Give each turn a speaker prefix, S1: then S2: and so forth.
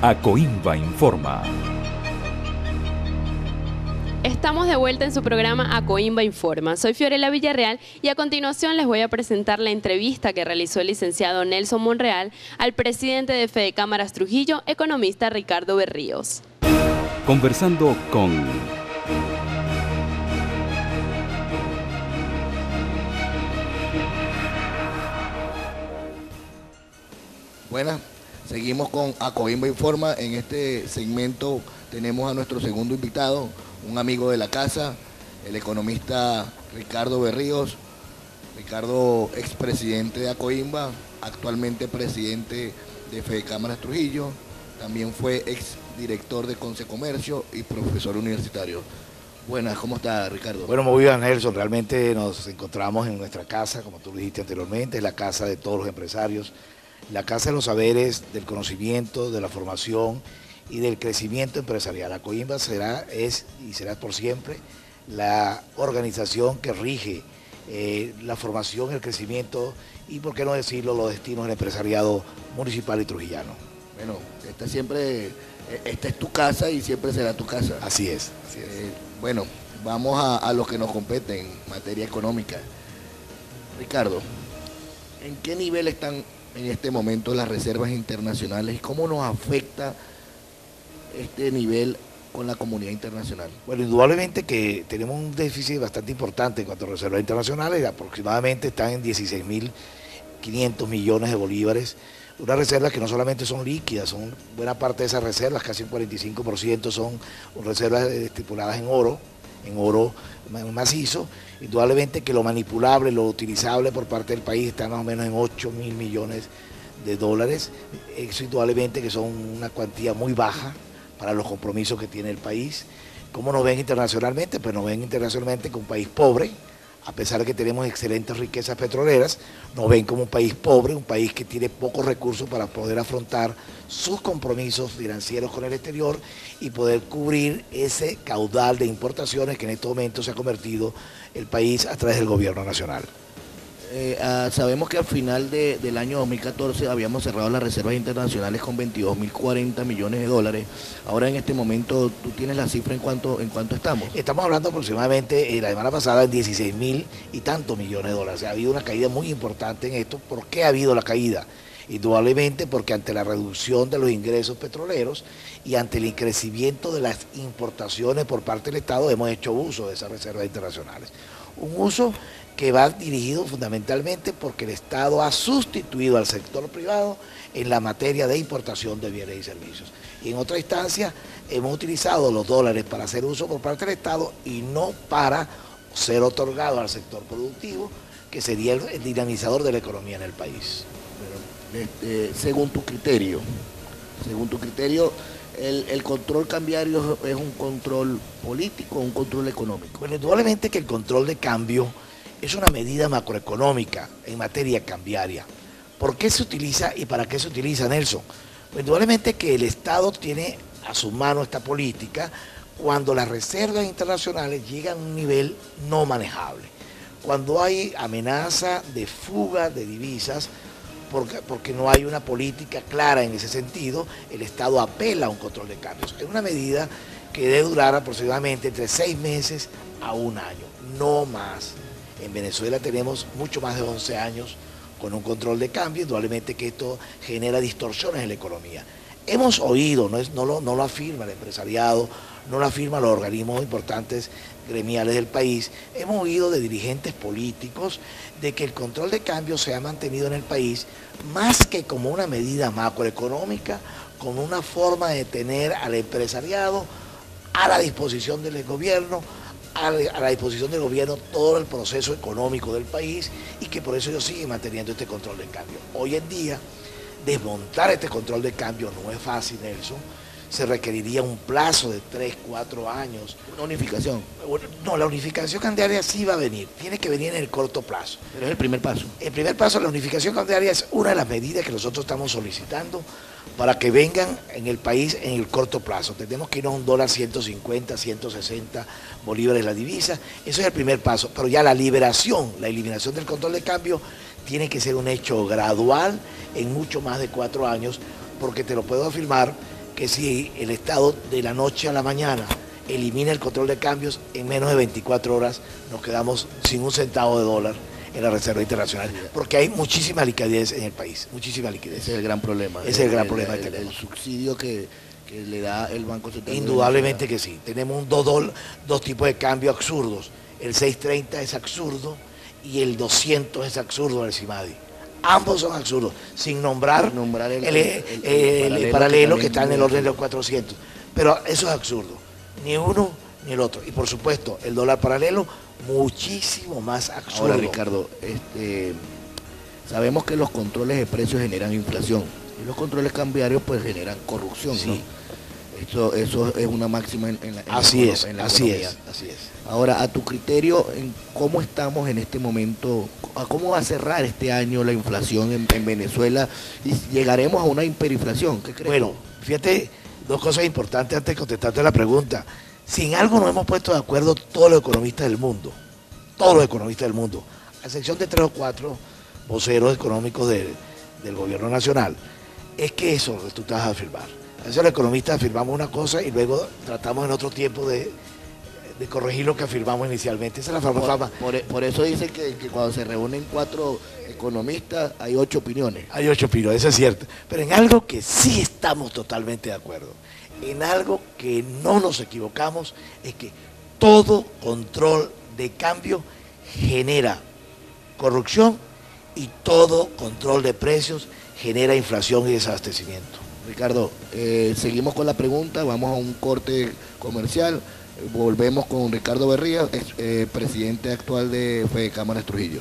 S1: Acoimba Informa.
S2: Estamos de vuelta en su programa Acoimba Informa. Soy Fiorella Villarreal y a continuación les voy a presentar la entrevista que realizó el licenciado Nelson Monreal al presidente de Fede Cámaras Trujillo, economista Ricardo Berríos.
S1: Conversando con...
S3: Buenas, seguimos con Acoimba Informa. En este segmento tenemos a nuestro segundo invitado, un amigo de la casa, el economista Ricardo Berríos. Ricardo, expresidente de Acoimba, actualmente presidente de Fede Cámaras Trujillo, también fue exdirector de Concecomercio y profesor universitario. Buenas, ¿cómo está, Ricardo?
S4: Bueno, muy bien, Nelson. Realmente nos encontramos en nuestra casa, como tú dijiste anteriormente, es la casa de todos los empresarios, la casa de los saberes, del conocimiento, de la formación y del crecimiento empresarial. Acoimba es y será por siempre la organización que rige la formación, el crecimiento y, por qué no decirlo, los destinos del empresariado municipal y trujillano.
S3: Bueno, esta es tu casa y siempre será tu casa.
S4: Así es.
S3: Bueno, vamos a lo que nos compete en materia económica. Ricardo, ¿en qué nivel están en este momento las reservas internacionales y cómo nos afecta este nivel con la comunidad internacional?
S4: Bueno, indudablemente que tenemos un déficit bastante importante en cuanto a reservas internacionales, aproximadamente están en 16.500 millones de bolívares, unas reservas que no solamente son líquidas, son buena parte de esas reservas, casi un 45% son reservas estipuladas en oro macizo. Indudablemente que lo manipulable, lo utilizable por parte del país está más o menos en 8.000 millones de dólares, eso indudablemente que son una cuantía muy baja para los compromisos que tiene el país. ¿Cómo nos ven internacionalmente? Pues nos ven internacionalmente como un país pobre, a pesar de que tenemos excelentes riquezas petroleras, nos ven como un país pobre, un país que tiene pocos recursos para poder afrontar sus compromisos financieros con el exterior y poder cubrir ese caudal de importaciones que en este momento se ha convertido el país a través del gobierno nacional.
S3: Sabemos que al final del año 2014 habíamos cerrado las reservas internacionales con 22.040 millones de dólares. Ahora en este momento, ¿tú tienes la cifra en cuánto estamos?
S4: Estamos hablando aproximadamente, la semana pasada, en 16.000 y tantos millones de dólares. O sea, ha habido una caída muy importante en esto. ¿Por qué ha habido la caída? Indudablemente porque ante la reducción de los ingresos petroleros y ante el crecimiento de las importaciones por parte del Estado, hemos hecho uso de esas reservas internacionales. Un uso que va dirigido fundamentalmente porque el Estado ha sustituido al sector privado en la materia de importación de bienes y servicios. Y en otra instancia hemos utilizado los dólares para hacer uso por parte del Estado y no para ser otorgado al sector productivo, que sería el dinamizador de la economía en el país.
S3: Bueno, según tu criterio, ¿el control cambiario es un control político o un control económico?
S4: Bueno, indudablemente que el control de cambio es una medida macroeconómica en materia cambiaria. ¿Por qué se utiliza y para qué se utiliza, Nelson? Pues indudablemente que el Estado tiene a su mano esta política cuando las reservas internacionales llegan a un nivel no manejable, cuando hay amenaza de fuga de divisas, porque no hay una política clara en ese sentido, el Estado apela a un control de cambios. Es una medida que debe durar aproximadamente entre 6 meses a 1 año, no más. En Venezuela tenemos mucho más de 11 años con un control de cambio, indudablemente que esto genera distorsiones en la economía. Hemos oído, no lo afirma el empresariado, no lo afirman los organismos importantes gremiales del país, hemos oído de dirigentes políticos de que el control de cambio se ha mantenido en el país más que como una medida macroeconómica, como una forma de tener al empresariado a la disposición del gobierno, a la disposición del gobierno todo el proceso económico del país y que por eso ellos siguen manteniendo este control de cambio. Hoy en día, desmontar este control de cambio no es fácil, Nelson. Se requeriría un plazo de 3, 4 años.
S3: ¿Una unificación?
S4: No, la unificación cambiaria sí va a venir, tiene que venir en el corto plazo.
S3: Pero es el primer paso.
S4: El primer paso, la unificación cambiaria es una de las medidas que nosotros estamos solicitando para que vengan en el país en el corto plazo. Tenemos que ir a un dólar 150, 160 bolívares la divisa. Eso es el primer paso, pero ya la eliminación del control de cambio tiene que ser un hecho gradual en mucho más de 4 años, porque te lo puedo afirmar que si el Estado de la noche a la mañana elimina el control de cambios, en menos de 24 horas nos quedamos sin un centavo de dólar en la Reserva Internacional, porque hay muchísima liquidez en el país, muchísima liquidez.
S3: Ese es el gran problema.
S4: Ese es el gran problema que
S3: el
S4: tenemos.
S3: subsidio que le da el Banco Central.
S4: Indudablemente que sí. Tenemos dos tipos de cambio absurdos. El 630 es absurdo y el 200 es absurdo del CIMADI. Ambos son absurdos, sin nombrar el paralelo que está en el orden de los 400. Pero eso es absurdo. Ni uno ni el otro. Y por supuesto, el dólar paralelo, muchísimo más absurdo.
S3: Ahora, Ricardo, sabemos que los controles de precios generan inflación y los controles cambiarios pues generan corrupción,
S4: sí.
S3: ¿no? Eso es una máxima en la
S4: así es.
S3: Ahora, a tu criterio, ¿cómo estamos en este momento? ¿Cómo va a cerrar este año la inflación en Venezuela? ¿Y llegaremos a una hiperinflación? ¿Qué crees?
S4: Bueno, fíjate, dos cosas importantes antes de contestarte la pregunta. Si en algo nos hemos puesto de acuerdo todos los economistas del mundo, a excepción de 3 o 4 voceros económicos del gobierno nacional, es que eso que tú te vas a afirmar. A veces los economistas afirmamos una cosa y luego tratamos en otro tiempo de corregir lo que afirmamos inicialmente. Esa es la famosa.
S3: Por eso dicen que cuando se reúnen 4 economistas hay 8 opiniones.
S4: Hay 8 opiniones, eso es cierto. Pero en algo que sí estamos totalmente de acuerdo, en algo que no nos equivocamos, es que todo control de cambio genera corrupción y todo control de precios genera inflación y desabastecimiento.
S3: Ricardo, seguimos con la pregunta, vamos a un corte comercial, volvemos con Ricardo Berría, presidente actual de Fede Cámaras Trujillo.